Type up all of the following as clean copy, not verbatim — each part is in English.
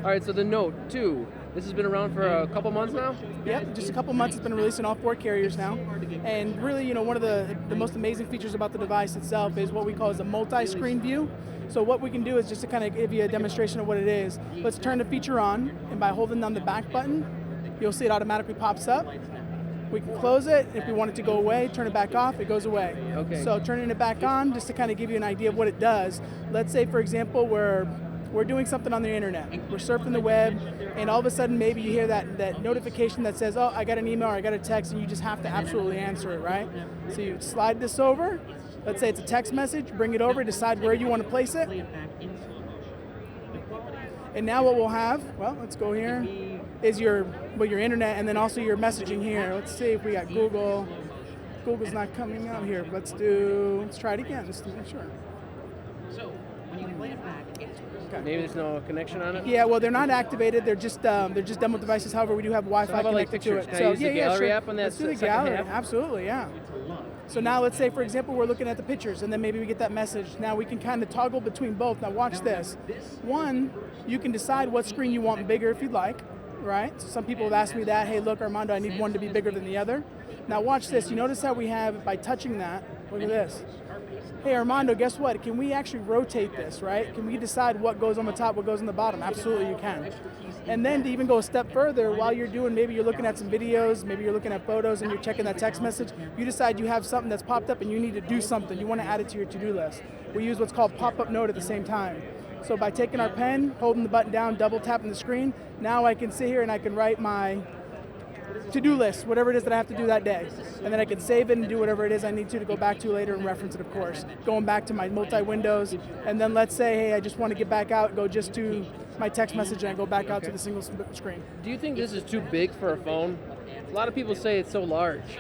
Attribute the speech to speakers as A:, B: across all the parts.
A: All right, so the Note 2, this has been around for a couple months now?
B: Yep, just a couple months. It's been released in all 4 carriers now. And really, one of the most amazing features about the device itself is what we call as a multi-screen view. So what we can do is just to kind of give you a demonstration of what it is. Let's turn the feature on, and by holding down the back button, you'll see it automatically pops up. We can close it. If we want it to go away, turn it back off, it goes away.
A: Okay.
B: So turning it back on, just to kind of give you an idea of what it does. Let's say, for example, we're doing something on the internet. We're surfing the web, and all of a sudden maybe you hear that notification that says, oh, I got an email or I got a text, and you just have to absolutely answer it, right? So you slide this over. Let's say it's a text message. Bring it over, decide where you want to place it. And now what we'll have, well, let's go here, is your internet and then also your messaging here. Let's see if we got Google. Google's not coming out here. Let's try it again just to make sure.
A: Okay. Maybe there's no connection on it?
B: Yeah, well, they're not activated. They're just demo devices. However, we do have Wi-Fi
A: how about, like,
B: connected to
A: pictures?
B: it.
A: Can I use the gallery
B: sure.
A: app on that
B: Let's do the
A: second
B: gallery.
A: half?
B: Absolutely, yeah. So now let's say, for example, we're looking at the pictures, and then maybe we get that message. Now we can kind of toggle between both. Now watch this. One, you can decide what screen you want bigger if you'd like, right? So some people have asked me that. Hey, look, Armando, I need one to be bigger than the other. Now watch this. You notice how we have, by touching that, look at this. Hey, Armando, guess what? Can we actually rotate this, right? Can we decide what goes on the top, what goes on the bottom? Absolutely, you can. And then to even go a step further, while you're doing, maybe you're looking at some videos, maybe you're looking at photos and you're checking that text message, you decide you have something that's popped up and you need to do something. You want to add it to your to-do list. We use what's called pop-up note at the same time. So by taking our pen, holding the button down, double tapping the screen, now I can sit here and I can write my to-do list, whatever it is that I have to do that day. And then I can save it and do whatever it is I need to go back to later and reference it, of course. Going back to my multi-windows, and then let's say, hey, I just want to get back out, go just to my text message and I go back out to the single screen.
A: Do you think this is too big for a phone? A lot of people say it's so large.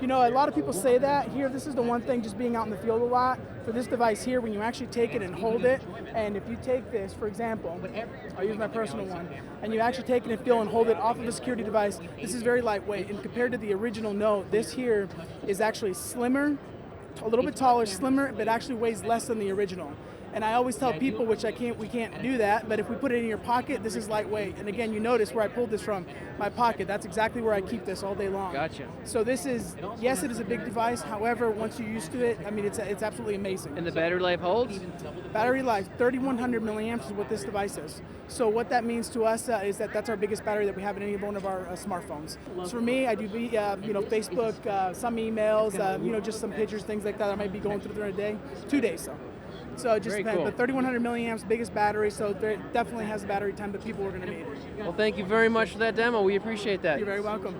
B: A lot of people say that. Here, this is the one thing, just being out in the field a lot. For this device here, when you actually take it and hold it, and if you take this, for example, I'll use my personal one, and you actually take it and feel and hold it off of a security device, this is very lightweight. And compared to the original Note, this here is actually slimmer, a little bit taller, slimmer, but actually weighs less than the original. And I always tell people, which we can't do that, but if we put it in your pocket, this is lightweight. And again, you notice where I pulled this from, my pocket. That's exactly where I keep this all day long.
A: Gotcha.
B: So this is, yes, it is a big device. However, once you're used to it, I mean, it's absolutely amazing.
A: And the battery life holds?
B: Battery life, 3,100 milliamps is what this device is. So what that means to us is that's our biggest battery that we have in any one of our smartphones. So for me, I do Facebook, some emails, just some pictures, things like that I might be going through during a day. 2 days, So it just
A: Very
B: depends.
A: cool.
B: But 3,100 milliamps, biggest battery, so it definitely has the battery time that people are going to need.
A: Well, thank you very much for that demo. We appreciate that.
B: You're very welcome.